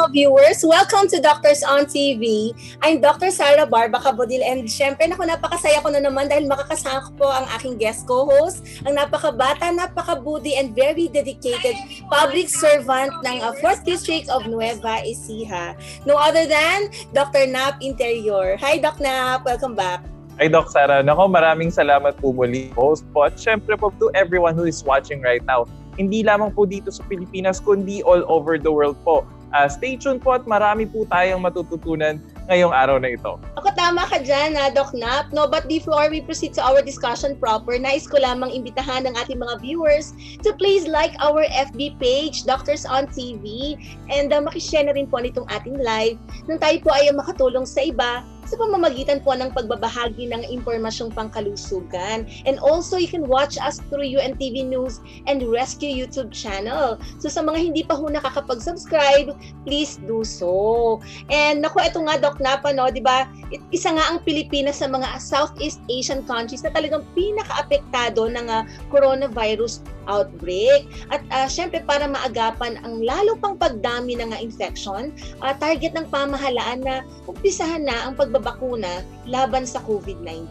mga viewers. Welcome to Doctors on TV. I'm Dr. Sara Barba Cabodil and syempre napakasaya ko na naman dahil makakasama ko po ang aking guest co-host, ang napakabata, napakabudi and very dedicated public servant ng 4th District of Nueva Ecija. No other than Dr. Nap Interior. Hi Doc Nap, welcome back. Ay, Doc Sara, maraming salamat po muli, host po. At syempre po to everyone who is watching right now. Hindi lamang po dito sa Pilipinas, kundi all over the world po. Stay tuned po at marami po tayong matututunan ngayong araw na ito. Ako tama ka dyan, Doc Nap. No, but before we proceed to our discussion proper, nais ko lamang imbitahan ng ating mga viewers to please like our FB page, Doctors on TV, and makishare na rin po nitong ating live nang tayo po ay makatulong sa iba sa pamamagitan po ng pagbabahagi ng impormasyong pangkalusugan. And also, you can watch us through UNTV News and Rescue YouTube channel. So sa mga hindi pa ho nakakapag-subscribe, please do so. And naku, ito nga Doc Nap, di ba? Isa nga ang Pilipinas sa mga Southeast Asian countries na talagang pinaka-apektado ng coronavirus outbreak. At syempre para maagapan ang lalo pang pagdami ng infection, target ng pamahalaan na umpisahan na ang pagbabakuna laban sa COVID-19.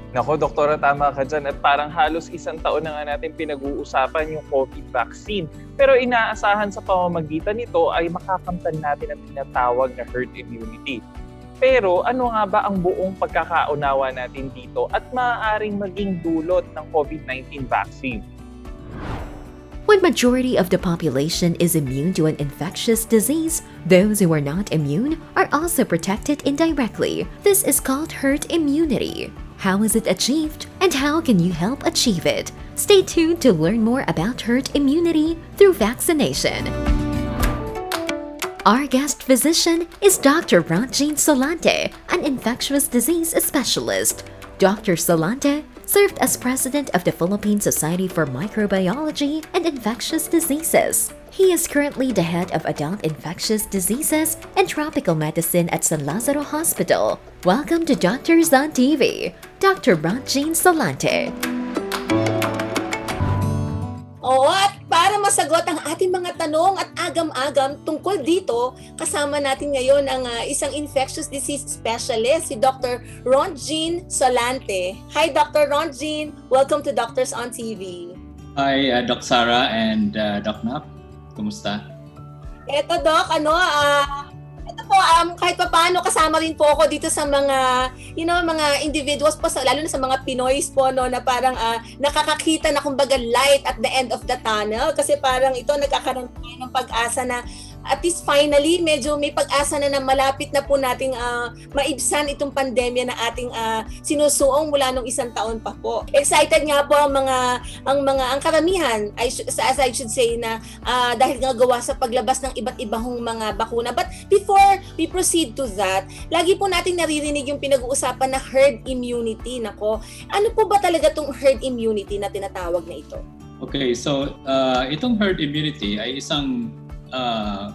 Nako, Doktora, tama ka dyan. At parang halos isang taon na nga natin pinag-uusapan yung COVID vaccine. Pero inaasahan sa pamamagitan nito ay makakamtan natin ang tinatawag na herd immunity. Pero ano nga ba ang buong pagkakaunawa natin dito at maaaring maging dulot ng COVID-19 vaccine? When majority of the population is immune to an infectious disease, those who are not immune are also protected indirectly. This is called herd immunity. How is it achieved, and how can you help achieve it? Stay tuned to learn more about herd immunity through vaccination. Our guest physician is Dr. Ronjean Solante, an infectious disease specialist. Dr. Solante served as president of the Philippine Society for Microbiology and Infectious Diseases. He is currently the head of adult infectious diseases and tropical medicine at San Lazaro Hospital. Welcome to Doctors on TV, Dr. Ronjean Solante. Oo, at para masagot ang ating mga tanong at agam-agam tungkol dito, kasama natin ngayon ang isang infectious disease specialist, si Dr. Ronjean Solante. Hi, Dr. Ronjean. Welcome to Doctors on TV. Hi, Doc Sara and Doc Nap. Kumusta? Eto, Doc, ito po, kahit pa paano kasama rin po ako dito sa mga, mga individuals po, lalo na sa mga Pinoys po, na parang nakakakita na kumbaga light at the end of the tunnel. Kasi parang ito, nagkakaroon tayo ng pag-asa na at least finally, medyo may pag-asa na malapit na po nating maibsan itong pandemya na ating sinusuong mula nung isang taon pa po. Excited nga po ang karamihan, as I should say, na dahil nga gawa sa paglabas ng iba't ibang mga bakuna. But before we proceed to that, lagi po nating naririnig yung pinag-uusapan na herd immunity. Nako, ano po ba talaga tong herd immunity na tinatawag na ito? Okay, so itong herd immunity ay isang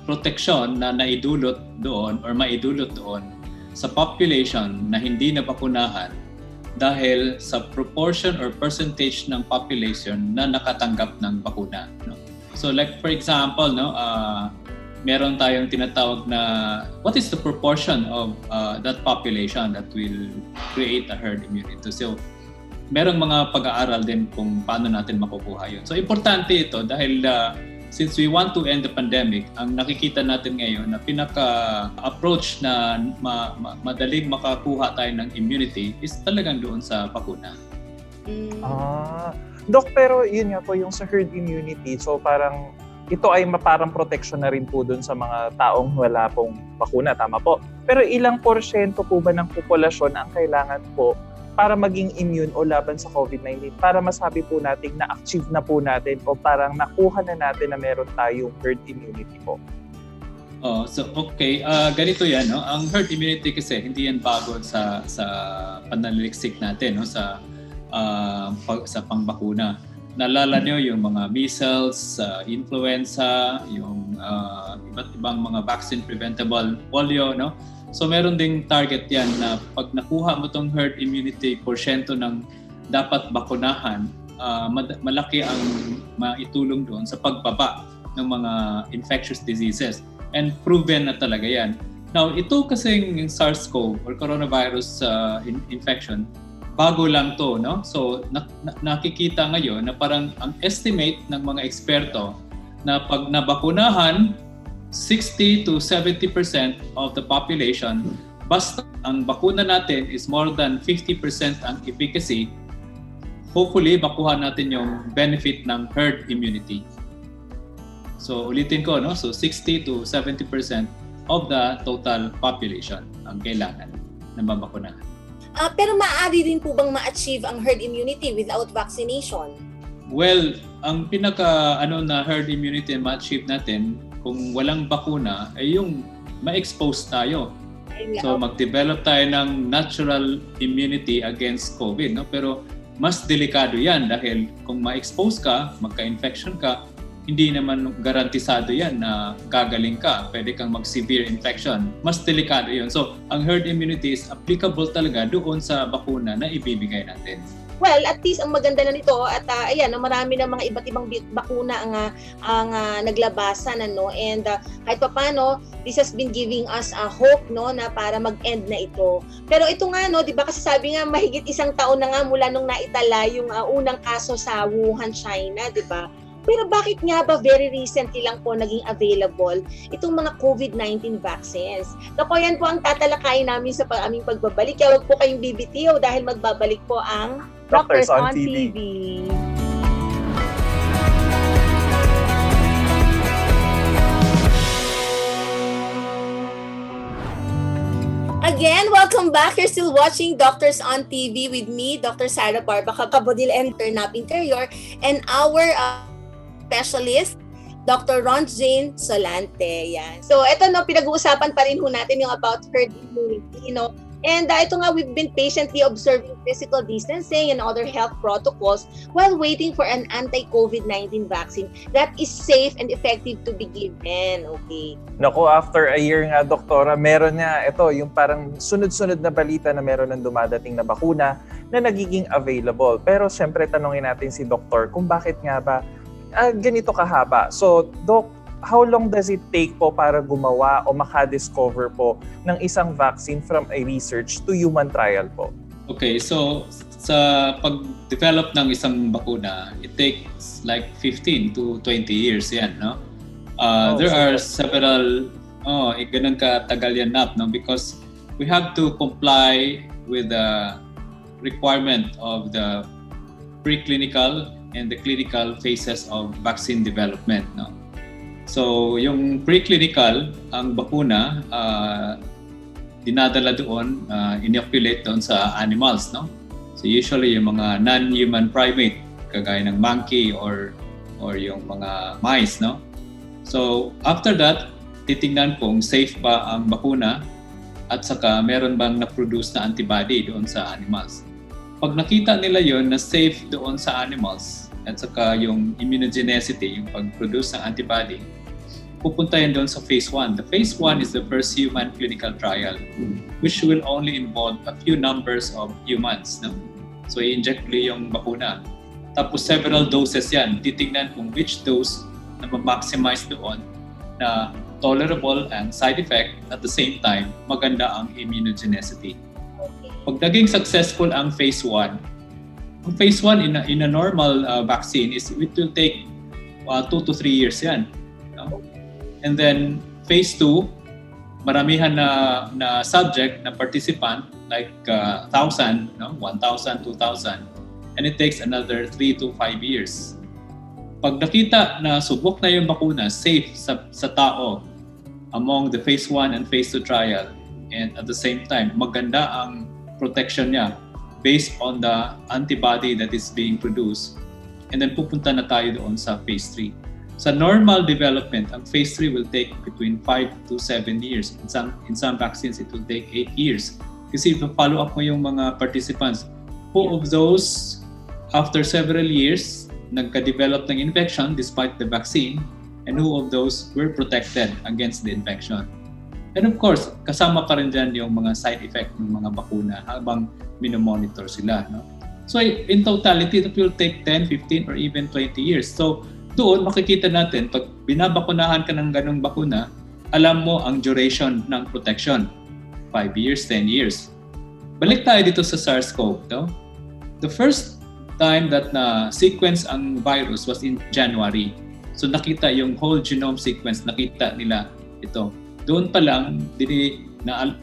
proteksyon na naidulot doon or maidulot doon sa population na hindi nabakunahan dahil sa proportion or percentage ng population na nakatanggap ng bakuna. No? So like for example, meron tayong tinatawag na what is the proportion of that population that will create a herd immunity. So merong mga pag-aaral din kung paano natin makukuha yun. So importante ito dahil since we want to end the pandemic, ang nakikita natin ngayon na pinaka-approach na madaling makakuha tayo ng immunity is talagang doon sa bakuna. Doc, pero yun nga po yung sa herd immunity, so parang ito ay parang protection na rin po doon sa mga taong wala pong bakuna, tama po? Pero ilang porsyento po ba ng populasyon ang kailangan po para maging immune o laban sa COVID-19 para masabi po natin na-achieve na po natin o parang nakuha na natin na meron tayong herd immunity po? So okay, ganito yan, no? Ang herd immunity kasi hindi yan bago sa pananaliksik natin, no? Sa pangbakuna. Naalala nyo yung mga measles, influenza, yung iba't ibang mga vaccine preventable polio, no? So meron ding target yan na pag nakuha mo tong herd immunity porsyento ng dapat bakunahan, malaki ang maitulong doon sa pagbaba ng mga infectious diseases. and proven na talaga yan. Now, ito kasing SARS-CoV or coronavirus infection, bago lang to, no? So, nakikita ngayon na parang ang estimate ng mga eksperto na pag nabakunahan, 60 to 70% of the population, basta ang bakuna natin is more than 50% ang efficacy, hopefully, makuha natin yung benefit ng herd immunity. So, ulitin ko, no? So, 60 to 70% of the total population ang kailangan na mabakunahan. Pero maaari rin po bang ma-achieve ang herd immunity without vaccination? Well, ang pinaka na herd immunity ma-achieve natin kung walang bakuna ay yung ma-expose tayo. So mag-develop tayo ng natural immunity against COVID, no? Pero mas delikado 'yan dahil kung ma-expose ka, magka-infection ka, hindi naman garantisado yan na gagaling ka. Pwede kang mag-severe infection. Mas delikado yun. So, ang herd immunity is applicable talaga doon sa bakuna na ibibigay natin. Well, at least ang maganda na nito at ayan, marami ng mga iba't ibang bakuna ang naglabasan, ano, and kahit paano, this has been giving us a hope, no, na para mag-end na ito. Pero ito nga, no, 'di ba, kasi sabi nga mahigit isang taon na nga mula nung naitala yung unang kaso sa Wuhan, China, 'di ba? Pero bakit nga ba very recently lang po naging available itong mga COVID-19 vaccines? Naku, yan po ang tatalakayin namin sa aming pagbabalik. Kaya huwag po kayong bibitiw dahil magbabalik po ang Doctors on TV. Again, welcome back. You're still watching Doctors on TV with me, Dr. Sara Barbaca, Kabodil and Turnap Interior, and our specialist, Dr. Ron Jane Solante. Yan. So, ito, no, pinag-uusapan pa rin ho natin yung about herd immunity, you know. And ito nga, we've been patiently observing physical distancing and other health protocols while waiting for an anti-COVID-19 vaccine that is safe and effective to be given. Okay. Naku, after a year nga, Doktora, meron nga ito, yung parang sunod-sunod na balita na meron ng dumadating na bakuna na nagiging available. Pero syempre, tanongin natin si Doktor kung bakit nga ba ganito kahaba. So, Doc, how long does it take po para gumawa o makadiscover po ng isang vaccine from a research to human trial po? Okay, so sa pag-develop ng isang bakuna, it takes like 15 to 20 years yan, no? There are several, ganun katagal yan, no? Because we have to comply with the requirement of the preclinical and the clinical phases of vaccine development, no? So, yung preclinical, ang bakuna, dinadala doon, inoculate doon sa animals, no? So, usually yung mga non-human primate, kagaya ng monkey or yung mga mice, no? So, after that, titingnan kung safe ba ang bakuna at saka meron bang na-produce na antibody doon sa animals. Pag nakita nila yon na safe doon sa animals at saka yung immunogenicity, yung pag-produce ng antibody, pupunta yan doon sa phase 1. The phase 1 is the first human clinical trial, which will only involve a few numbers of humans. No? So, i-inject yung bakuna. Tapos several doses yan. Titignan kung which dose na ma-maximize doon na tolerable and side effect at the same time, maganda ang immunogenicity. Pag naging successful ang phase 1, ang phase 1 in a normal vaccine is it will take 2 to 3 years yan. No? And then phase 2, maramihan na subject, na participant, like 1,000, no? 1,000, 2,000, and it takes another 3 to 5 years. Pag nakita na subok na yung bakuna, safe sa tao among the phase 1 and phase 2 trial, and at the same time, maganda ang protection niya based on the antibody that is being produced, and then pupunta na tayo doon sa phase 3. Sa normal development, ang phase 3 will take between 5 to 7 years. In some vaccines, it will take 8 years. Kasi follow up mo yung mga participants. Who of those, after several years, nagka-develop ng infection despite the vaccine, and who of those were protected against the infection? And of course, kasama pa rin dyan yung mga side effect ng mga bakuna habang minomonitor sila. No? So in totality, it will take 10, 15, or even 20 years. So doon makikita natin, pag binabakunahan ka ng ganong bakuna alam mo ang duration ng protection. 5 years, 10 years. Balik tayo dito sa SARS-CoV. No? The first time that na-sequence ang virus was in January. So nakita yung whole genome sequence, nakita nila ito. Doon pa lang,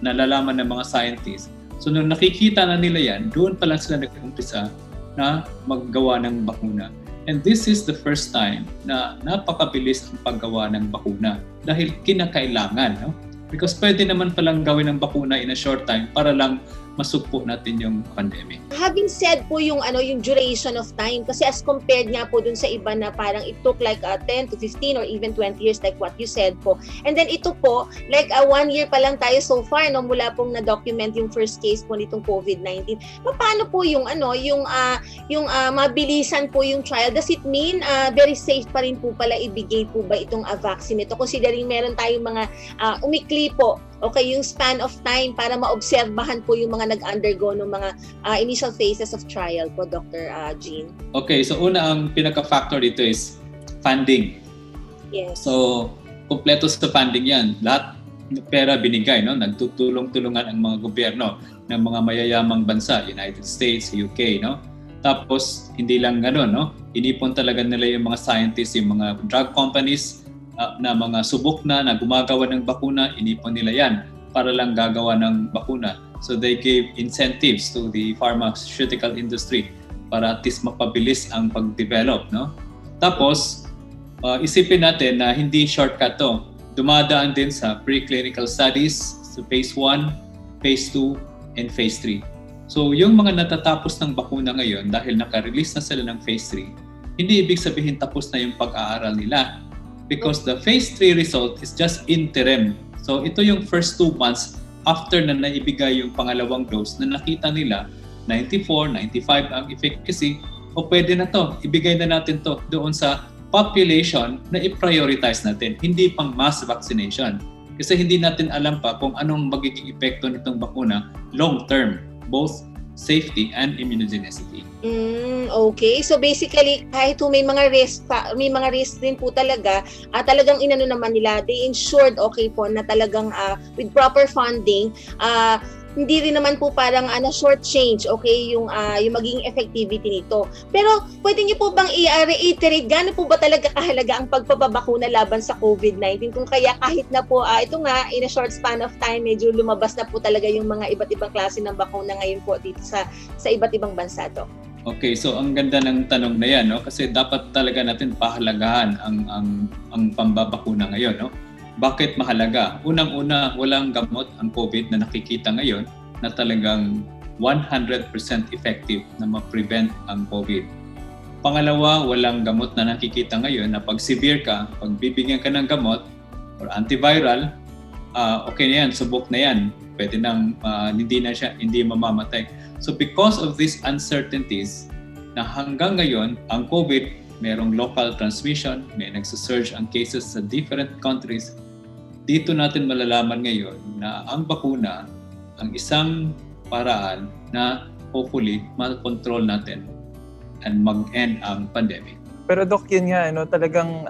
nalalaman ng mga scientists. So nung nakikita na nila yan, doon pa lang sila nag-umpisa na maggawa ng bakuna. And this is the first time na napakabilis ang paggawa ng bakuna dahil kinakailangan. No? Because pwede naman palang gawin ng bakuna in a short time para lang masugpo natin yung pandemic. Having said po yung duration of time, kasi as compared nga po dun sa iba na parang it took like 10 to 15 or even 20 years like what you said po. And then ito po, like 1 year pa lang tayo so far no, mula pong na-document yung first case po nitong COVID-19. Paano po yung mabilisan po yung trial? Does it mean very safe pa rin po pala ibigay po ba itong vaccine ito? Considering meron tayong mga umikli po, okay, yung span of time para maobserbahan po yung mga nag-undergo ng mga initial phases of trial po, Dr. Jean. Okay, so una ang pinaka-factor dito is funding. Yes. So, kumpleto sa funding yan. Lahat ng pera binigay, no? Nagtutulong-tulungan ang mga gobyerno ng mga mayayamang bansa, United States, UK, no? Tapos, hindi lang gano'n, no? Inipon talaga nila yung mga scientists, yung mga drug companies, na mga subok na gumagawa ng bakuna, inipon nila yan para lang gagawa ng bakuna. So they gave incentives to the pharmaceutical industry para at least mapabilis ang pag-develop. No? Tapos, isipin natin na hindi shortcut to. Dumadaan din sa preclinical studies, sa phase 1, phase 2, and phase 3. So yung mga natatapos ng bakuna ngayon dahil naka-release na sila ng phase 3, hindi ibig sabihin tapos na yung pag-aaral nila. Because the phase 3 result is just interim. So ito yung first 2 months after na naibigay yung pangalawang dose na nakita nila 94, 95 ang efficacy, o pwede na to, ibigay na natin to doon sa population na i-prioritize natin, hindi pang mass vaccination. Kasi hindi natin alam pa kung anong magiging epekto nitong bakuna long term, both safety and immunogenicity. Okay. So basically, kahit may mga risk din po talaga, talagang inano naman nila, they ensured po na talagang with proper funding, hindi rin naman po parang short change, okay, yung magiging effectivity nito. Pero pwede niyo po bang i-reiterate gaano po ba talaga kahalaga ang pagpapabakuna laban sa COVID-19? Kung kaya kahit na po ito nga in a short span of time medyo lumabas na po talaga yung mga iba't ibang klase ng bakuna ngayon po dito sa iba't ibang bansa to. Okay, so ang ganda ng tanong na yan, no? Kasi dapat talaga natin pahalagahan ang pambabakuna ngayon, no? Bakit mahalaga? Unang-una, walang gamot ang COVID na nakikita ngayon na talagang 100% effective na ma-prevent ang COVID. Pangalawa, walang gamot na nakikita ngayon na pag severe ka, pag bibigyan ka ng gamot or antiviral, okay na yan, subok na yan. Pwede nang hindi mamamatay. So because of these uncertainties na hanggang ngayon, ang COVID merong local transmission, may nagsasurge ang cases sa different countries. Dito natin malalaman ngayon na ang bakuna ang isang paraan na hopefully ma-control natin and mag-end ang pandemic. Pero Doc, yun nga, talagang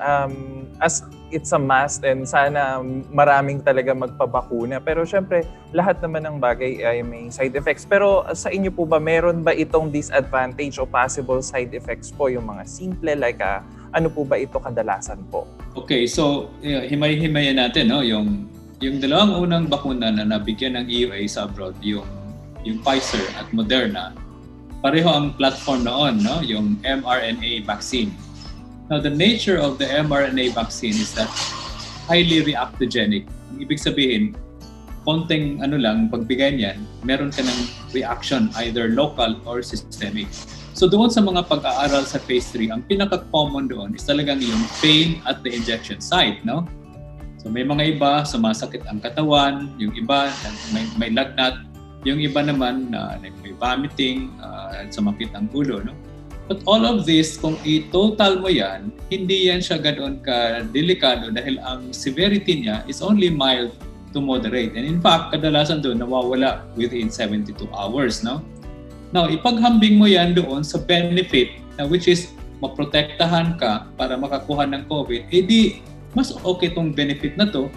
as it's a must and sana maraming talaga magpabakuna. Pero syempre, lahat naman ng bagay ay may side effects. Pero sa inyo po ba, meron ba itong disadvantage o possible side effects po? Yung mga simple, like ano po ba ito kadalasan po? Okay, so himay-himayan natin, no? Yung dalawang unang bakuna na nabigyan ng EUA sa abroad, yung Pfizer at Moderna, pareho ang platform noon, no? Yung mRNA vaccine. Now, the nature of the mRNA vaccine is that highly reactogenic. Ibig sabihin, konting pagbigay niyan, meron ka ng reaction, either local or systemic. So doon sa mga pag-aaral sa phase 3, ang pinaka-common doon is talagang yung pain at the injection site, no? So may mga iba, sumasakit ang katawan, yung iba, may lagnat, yung iba naman, may vomiting, sumakit ang ulo, no? But all of this, kung i-total mo yan, hindi yan siya ganoon ka-delikado dahil ang severity niya is only mild to moderate. And in fact, kadalasan doon nawawala within 72 hours, no? Now, ipaghambing mo yan doon sa benefit, which is maprotektahan ka para makakuha ng COVID, di mas okay tong benefit na to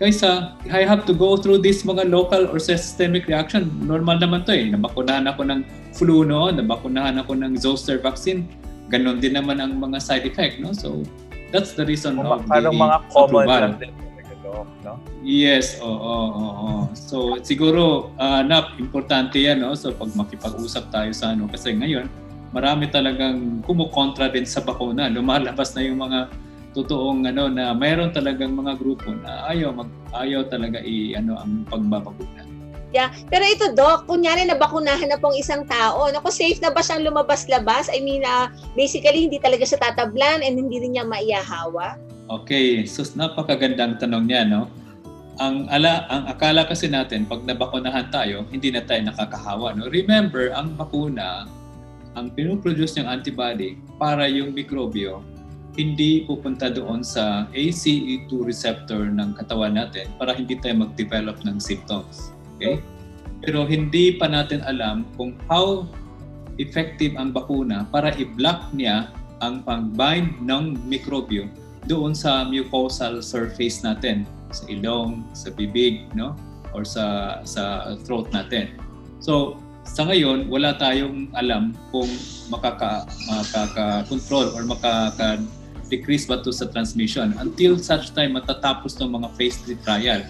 Kaysa, I have to go through this mga local or systemic reaction. Normal naman to Nabakunahan ako ng flu noon, nabakunahan ako ng zoster vaccine. Ganon din naman ang mga side effect, no? So, that's the reason of the parang mga common approval. lang din ito, no? Yes, oo. So, siguro, importante yan, no? So, pag makipag-usap tayo sa kasi ngayon, marami talagang kumukontra din sa bakuna. Lumalabas na yung mga totoong na mayroon talagang mga grupo na ayaw talaga ang pagbabakuna. Yeah. Pero ito, Doc, kunyari nabakunahan na pong isang tao, safe na ba siyang lumabas-labas? I mean, basically, hindi talaga siya tatablan and hindi rin niya maiyahawa? Okay, so napakagandang tanong niya, no? Ang akala kasi natin, pag nabakunahan tayo, hindi na tayo nakakahawa, no? Remember, ang bakuna, ang pinoproduce ng antibody para yung mikrobyo, hindi pupunta doon sa ACE2 receptor ng katawan natin para hindi tayo mag-develop ng symptoms. Okay? Pero hindi pa natin alam kung how effective ang bakuna para i-block niya ang pag-bind ng mikrobyo doon sa mucosal surface natin, sa ilong, sa bibig, no? Or sa throat natin. So, sa ngayon, wala tayong alam kung makaka-control or decrease ba to sa transmission until such time matatapos ng mga phase 3 trial.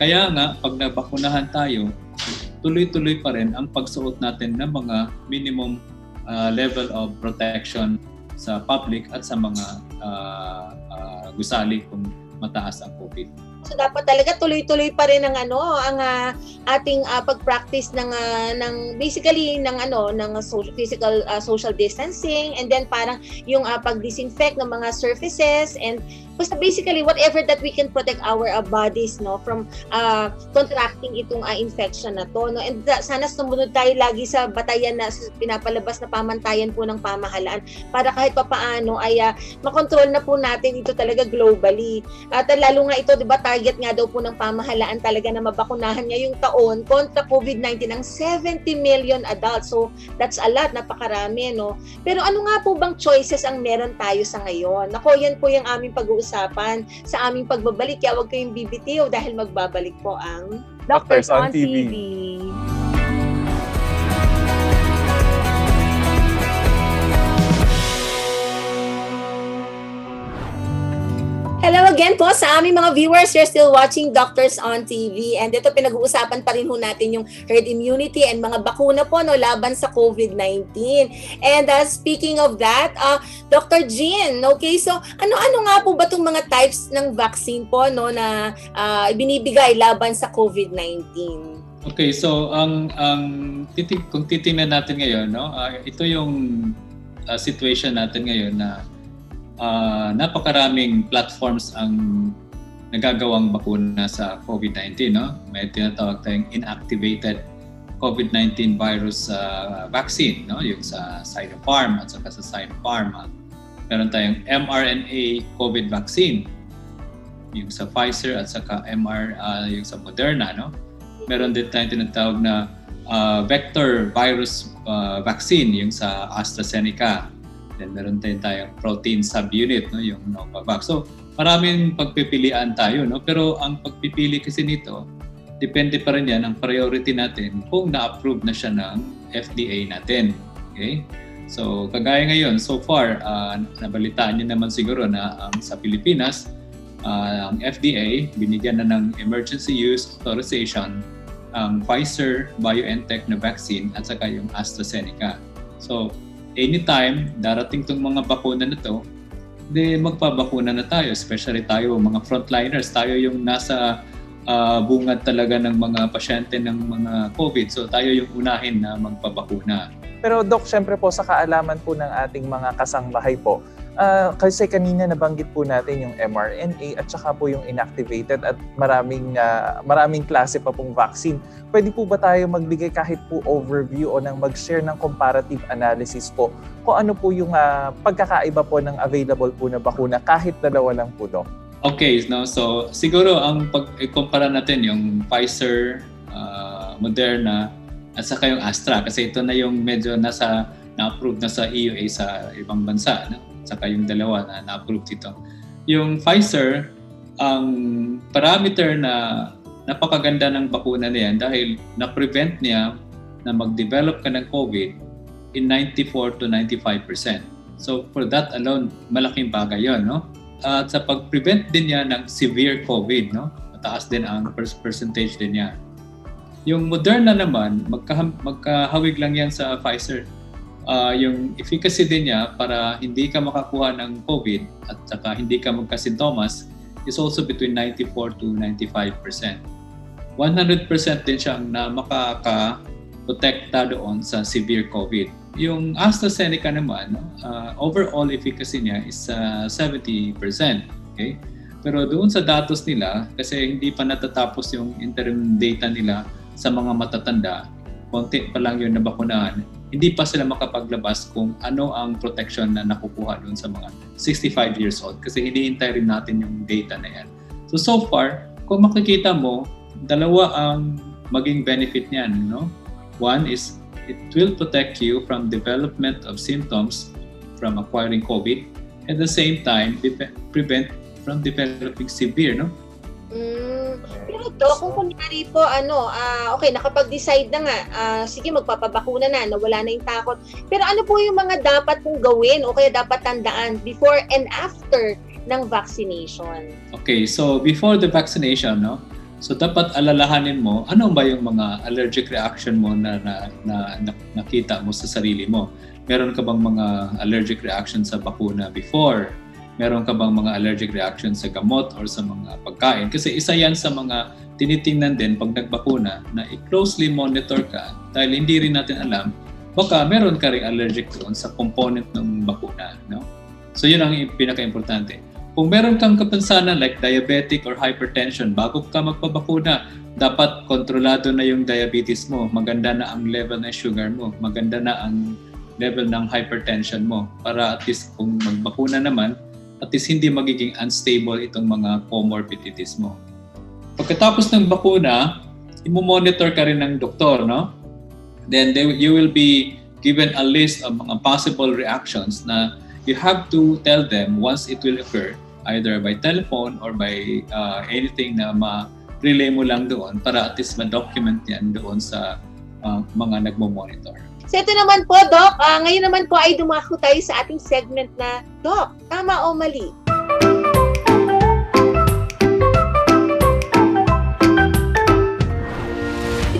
Kaya nga, pag nabakunahan tayo, tuloy-tuloy pa rin ang pagsuot natin ng mga minimum level of protection sa public at sa mga gusali kung mataas ang COVID. So dapat talaga tuloy-tuloy pa rin ang ating pag-practice ng basically ng physical social distancing, and then parang yung pag-disinfect ng mga surfaces, and basta basically whatever that we can protect our bodies, no, from contracting itong infection na to, no. And sana sumunod tayo lagi sa batayan na pinapalabas na pamantayan po ng pamahalaan para kahit papaano ay makontrol na po natin ito talaga globally. At lalo nga ito, 'di ba, target nga daw po ng pamahalaan talaga na mabakunahan ngayong taon kontra COVID-19 ang 70 million adults. So that's a lot, napakarami, no. Pero ano nga po bang choices ang meron tayo sa ngayon? Nako, yan po yung aming pag-uusapan sa aming pagbabalik. Kaya huwag kayong bibitiw dahil magbabalik po ang Doctors on TV. Hello again po sa aming mga viewers. You're still watching Doctors on TV. And ito, pinag-uusapan pa rin ho natin yung herd immunity and mga bakuna po, no, laban sa COVID-19. And speaking of that, Dr. Jean, okay, so ano-ano nga po ba itong mga types ng vaccine po, no, na ibinibigay laban sa COVID-19? Okay, so kung titingnan natin ngayon, no, ito yung situation natin ngayon na napakaraming platforms ang nagagawang bakuna sa COVID-19, no? May tinatawag tayong inactivated COVID-19 virus vaccine, no? Yung sa Sinopharm at saka sa Sinopharm. Meron tayong mRNA COVID vaccine, yung sa Pfizer at saka yung sa Moderna, no? Meron din tayong tinatawag na vector virus vaccine, yung sa AstraZeneca. Then meron tayong protein subunit, no, yung Novavax. So, maraming pagpipilian tayo, no? Pero ang pagpipili kasi nito, depende pa rin yan ang priority natin kung na-approve na siya ng FDA natin. Okay? So, kagaya ngayon, so far, nabalitaan niyo naman siguro na sa Pilipinas, ang FDA binigyan na ng emergency use authorization ang Pfizer-BioNTech na vaccine at saka yung AstraZeneca. So, anytime darating tong mga bakuna na to, magpabakuna na tayo, especially tayo mga frontliners, tayo yung nasa bungad talaga ng mga pasyente ng mga COVID, so tayo yung unahin na magpabakuna. Pero Doc, syempre po sa kaalaman po ng ating mga kasangbahay po, kasi kanina nabanggit po natin yung mRNA at saka po yung inactivated at maraming klase pa pong vaccine. Pwede po ba tayo magbigay kahit po overview o mag-share ng comparative analysis po kung ano po yung pagkakaiba po ng available po na bakuna kahit dalawa lang po, Doc? Okay, no? So siguro ang pag-ikumpara natin yung Pfizer, Moderna at saka yung Astra kasi ito na yung medyo na-approve na sa EUA sa ibang bansa, no? Saka yung dalawa na na-approve dito. Yung Pfizer, ang parameter na napakaganda ng bakuna na yan dahil na-prevent niya na mag-develop ka ng COVID in 94 to 95%. So for that alone, malaking bagay yun, no? At sa pag-prevent din niya ng severe COVID, no? Mataas din ang percentage din niya. Yung Moderna naman, magkahawig lang yan sa Pfizer. Yung efficacy din niya para hindi ka makakuha ng COVID at saka hindi ka magkasintomas is also between 94 to 95%. 100% din siyang na makaka-protekta doon sa severe COVID. Yung AstraZeneca naman, overall efficacy niya is 70%. Okay? Pero doon sa datos nila, kasi hindi pa natatapos yung interim data nila sa mga matatanda, konti pa lang yung nabakunahan, hindi pa sila makapaglabas kung ano ang protection na nakukuha doon sa mga 65 years old kasi hinihintay rin natin yung data na yan. So far, kung makikita mo, dalawa ang maging benefit niyan, no? One is it will protect you from development of symptoms from acquiring COVID. At the same time, prevent from developing severe, no? Pero to, kung kunyari po, okay, nakapag-decide na nga, sige, magpapabakuna na, wala na yung takot. Pero ano po yung mga dapat pong gawin o kaya dapat tandaan before and after ng vaccination? Okay, so before the vaccination, no? So dapat alalahanin mo, ano ba yung mga allergic reaction mo na nakita mo sa sarili mo? Meron ka bang mga allergic reaction sa bakuna before? Meron ka bang mga allergic reaction sa gamot or sa mga pagkain? Kasi isa yan sa mga tinitingnan din pag nagbakuna na i-closely monitor ka dahil hindi rin natin alam, baka meron ka rin allergic doon sa component ng bakuna. No? So yun ang pinaka-importante. Kung meron kang kapansanan like diabetic or hypertension, bago ka magpabakuna, dapat kontrolado na yung diabetes mo. Maganda na ang level ng sugar mo. Maganda na ang level ng hypertension mo. Para at least kung magbakuna naman, at least hindi magiging unstable itong mga comorbidities mo. Pagkatapos ng bakuna, i-monitor ka rin ng doktor, no? Then you will be given a list of mga possible reactions na you have to tell them once it will occur, either by telephone or by anything na ma-relay mo lang doon para at least ma-document yan doon sa mga nagmo-monitor. So ito naman po, Doc, ngayon naman po ay dumako tayo sa ating segment na, Doc, tama o mali?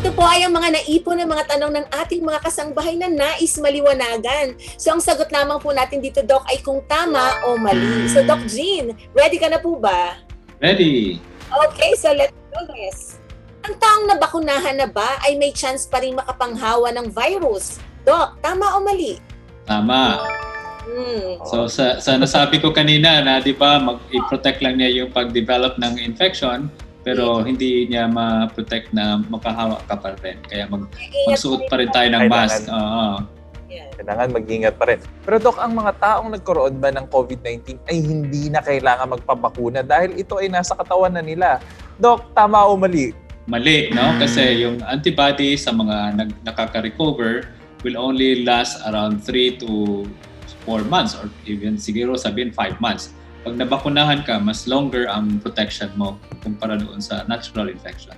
Ito po ay ang mga naipon ng mga tanong ng ating mga kasangbahay na nais maliwanagan. So ang sagot lamang po natin dito, Doc, ay kung tama o mali. So Doc Jean, ready ka na po ba? Ready! Okay, so let's do this. Ang taong nabakunahan na ba ay may chance pa rin makapanghawa ng virus? Doc, tama o mali? Tama. So sa nasabi ko kanina na 'di ba i-protect lang niya yung pag-develop ng infection pero hindi niya ma-protect na makahawa ka pa rin. Kaya magsuot pa rin tayo ng mask. Kailangan mag-ingat pa rin. Pero Doc, ang mga taong nagkaroon ba ng COVID-19 ay hindi na kailangan magpabakuna dahil ito ay nasa katawan na nila. Doc, tama o mali? Mali, no? Kasi yung antibody sa mga nakaka-recover will only last around 3 to 4 months or even siguro sabihin 5 months. Pag nabakunahan ka, mas longer ang protection mo kumpara doon sa natural infection.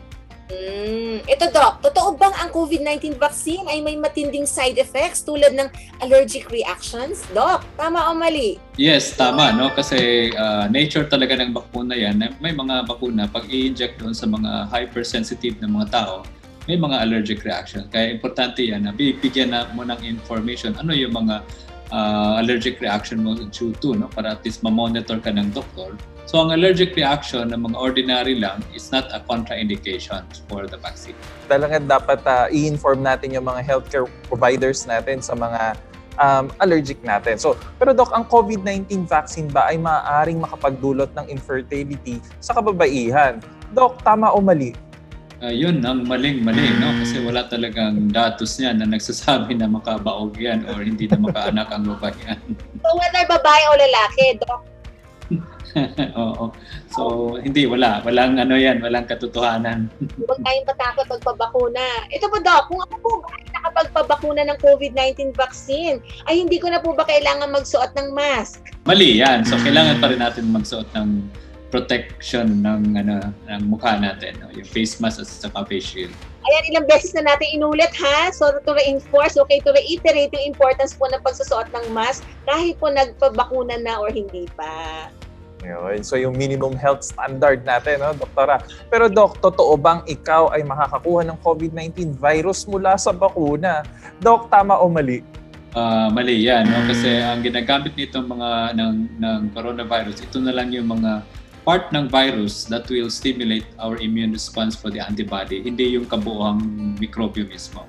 Ito, Doc, totoo bang ang COVID-19 vaccine ay may matinding side effects tulad ng allergic reactions? Doc, tama o mali? Yes, tama, no? Kasi nature talaga ng bakuna yan. May mga bakuna, pag i-inject doon sa mga hypersensitive na mga tao, may mga allergic reaction. Kaya importante yan na bibigyan mo ng information ano yung mga allergic reaction mo due to, no? Para at least ma-monitor ka ng doktor. So ang allergic reaction ng mga ordinary lang is not a contraindication for the vaccine. Talagang dapat i-inform natin yung mga healthcare providers natin sa mga allergic natin. So, pero Doc, ang COVID-19 vaccine ba ay maaaring makapagdulot ng infertility sa kababaihan? Doc, tama o mali? Yun ang maling-mali, no? Kasi wala talagang datos niyan na nagsasabi na makabaog yan or hindi na makaanak ang babae yan. So whether babae o lalaki, Doc? Oo. So, walang walang katotohanan. Huwag tayong patakot magpabakuna. Ito po, Doc, kung ako po ba ay nakapagpabakuna ng COVID-19 vaccine, ay hindi ko na po ba kailangan magsuot ng mask? Mali yan. So, kailangan pa rin natin magsuot ng protection ng mukha natin, no? Yung face mask at saka face shield. Ayan, ilang beses na natin inulit ha. So to reinforce, okay, to reiterate yung importance po ng pagsusuot ng mask kahit po nagpabakuna na or hindi pa. Yun. So yung minimum health standard natin, no, Doktora. Pero Dok, totoo bang ikaw ay makakakuha ng COVID-19 virus mula sa bakuna? Dok, tama o mali? Mali yan, no? Kasi ang ginagamit nito ng coronavirus, ito na lang yung mga part ng virus that will stimulate our immune response for the antibody, hindi yung kabuuang mikrobyo mismo.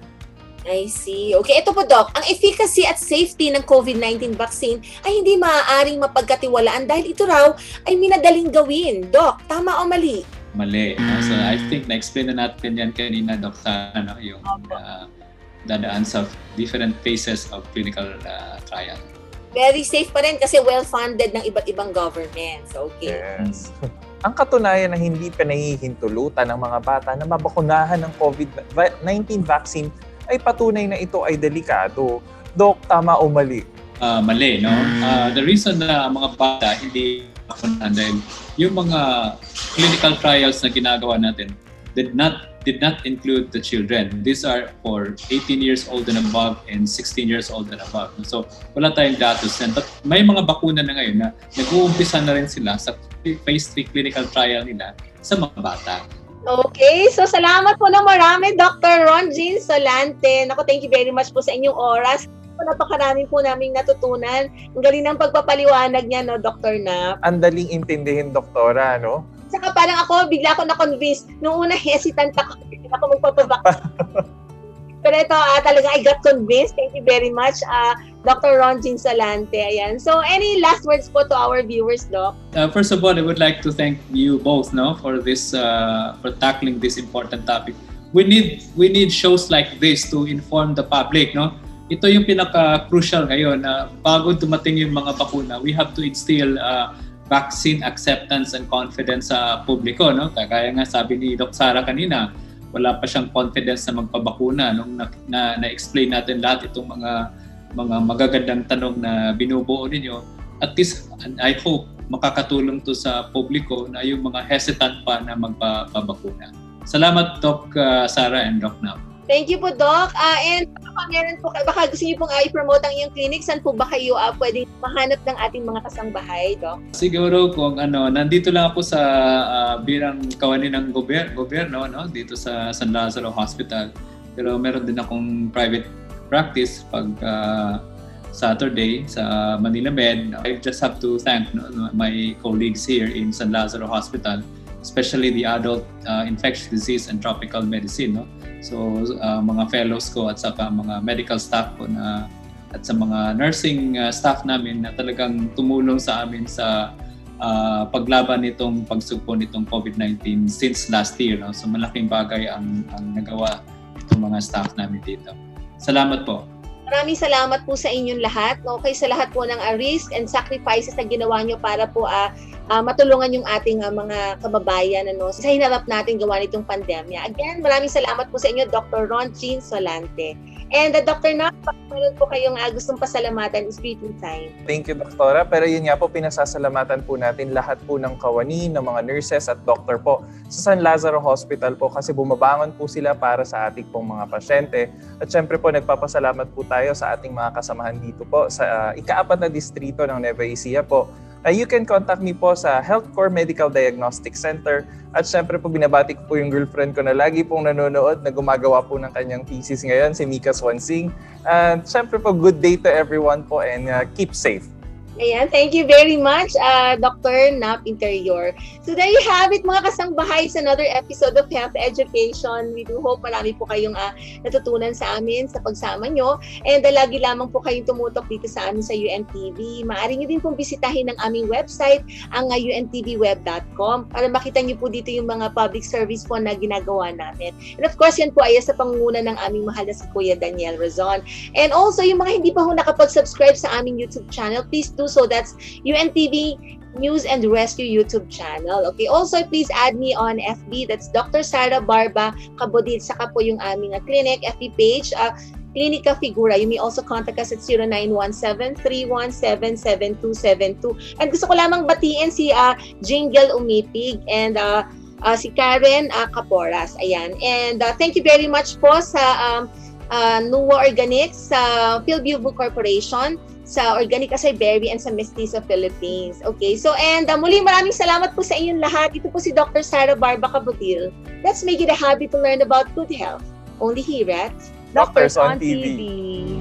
I see. Okay, ito po Doc, ang efficacy at safety ng COVID-19 vaccine ay hindi maaaring mapagkatiwalaan dahil ito raw ay minadaling gawin. Doc, tama o mali? Mali. No? So I think na-explain na natin yan kanina, Doc, yung dadaan sa different phases of clinical trial. Very safe pa rin kasi well-funded ng iba't ibang governments. Okay. Yes. Ang katunayan na hindi pa nahihintulutan ng mga bata na mabakunahan ng COVID-19 vaccine ay patunay na ito ay delikado. Dok, tama o mali? Mali, no? The reason na ang mga bata hindi bakunahan dahil yung mga clinical trials na ginagawa natin did not include the children. These are for 18 years old and above and 16 years old and above. So, wala tayong datos. But may mga bakuna na ngayon na nag-uumpisa na rin sila sa phase 3 clinical trial nila sa mga bata. Okay, so salamat po ng marami, Dr. Ron Jean Solante. Naku, thank you very much po sa inyong oras. Napakarami po naming natutunan. Ang galing ng pagpapaliwanag niya, no, Dr. Nap. Ang daling intindihin, Doktora, no? Saka parang bigla ako na-convince. Noong una, hesitant ako. Hindi ako magpapabak. Pero ito, talaga, I got convinced. Thank you very much, Dr. Ron Jean Solante. Ayan. So, any last words po to our viewers, Doc? First of all, I would like to thank you both, no, for this, for tackling this important topic. We need shows like this to inform the public, no. Ito yung pinaka-crucial ngayon na bago dumating yung mga bakuna, we have to instill vaccine acceptance and confidence sa publiko, no? Kaya nga sabi ni Doc Sara kanina, wala pa siyang confidence na magpabakuna nung na-explain natin lahat itong mga magagandang tanong na binubuo ninyo. At least, I hope makakatulong to sa publiko na yung mga hesitant pa na magpabakuna. Salamat, Doc Sara and Doc Nap. Thank you po, Doc. And meron po, baka gusto niyo pong i-promote ang iyong clinic. Saan po ba kayo pwedeng mahanap ng ating mga kasangbahay, Doc? Siguro kung nandito lang ako sa birang kawani ng gobyerno, no? Dito sa San Lazaro Hospital. Pero meron din akong private practice pag Saturday sa Manila Med. I just have to thank my colleagues here in San Lazaro Hospital, especially the adult infectious disease and tropical medicine, no? So mga fellows ko at saka mga medical staff ko at sa mga nursing staff namin na talagang tumulong sa amin sa paglaban nitong pagsugpo nitong COVID-19 since last year, no? So malaking bagay ang nagawa ng mga staff namin dito. Salamat po. Maraming salamat po sa inyong lahat. Okay, sa lahat po ng risk and sacrifices na ginawa nyo para po matulungan yung ating mga kababayan sa hinarap natin gawa nitong pandemya. Again, maraming salamat po sa inyo, Dr. Ron Jean Solante. And Dr. Nap, meron po kayong gustong pasalamatan, is greeting time. Thank you, Doktora. Pero yun nga po, pinasasalamatan po natin lahat po ng kawani, ng mga nurses at doctor po sa San Lazaro Hospital po kasi bumabangon po sila para sa ating pong mga pasyente. At syempre po, nagpapasalamat po tayo sa ating mga kasamahan dito po sa ika-4 na distrito ng Nueva Ecija po. You can contact me po sa Healthcore Medical Diagnostic Center. At syempre po, binabati ko po yung girlfriend ko na lagi pong nanonood na gumagawa po ng kanyang thesis ngayon, si Mika Swansing. And syempre po, good day to everyone po and keep safe. Ayan, thank you very much, Dr. Nap Interior. So there you have it, mga kasangbahay, sa another episode of Health Education. We do hope marami po kayong natutunan sa amin sa pagsama nyo. And lagi lamang po kayong tumutok dito sa amin sa UNTV. Maaari nyo din pong bisitahin ang aming website, ang untvweb.com, para makita nyo po dito yung mga public service po na ginagawa namin. And of course, yan po ay sa pangunguna ng aming mahal na si Kuya Daniel Razon. And also, yung mga hindi pa ho nakapag-subscribe sa aming YouTube channel, please do so. That's UNTV News and Rescue YouTube channel. Okay. Also, please add me on FB. That's Dr. Sara Barba Kabodit. Saka po yung aming clinic FB page. Clinica Figura. You may also contact us at 0917-317-7272. And gusto ko lamang batiin si Jingle Umipig and si Karen Caporas. Ayan. And thank you very much po sa Nuwa Organics, sa Philbuvu Corporation, sa Organic Acai Berry, and sa Mestizo Philippines. Okay, so and muli maraming salamat po sa inyong lahat. Ito po si Dr. Sara Barba Cabutil. Let's make it a habit to learn about good health. Only here at Doctors on TV.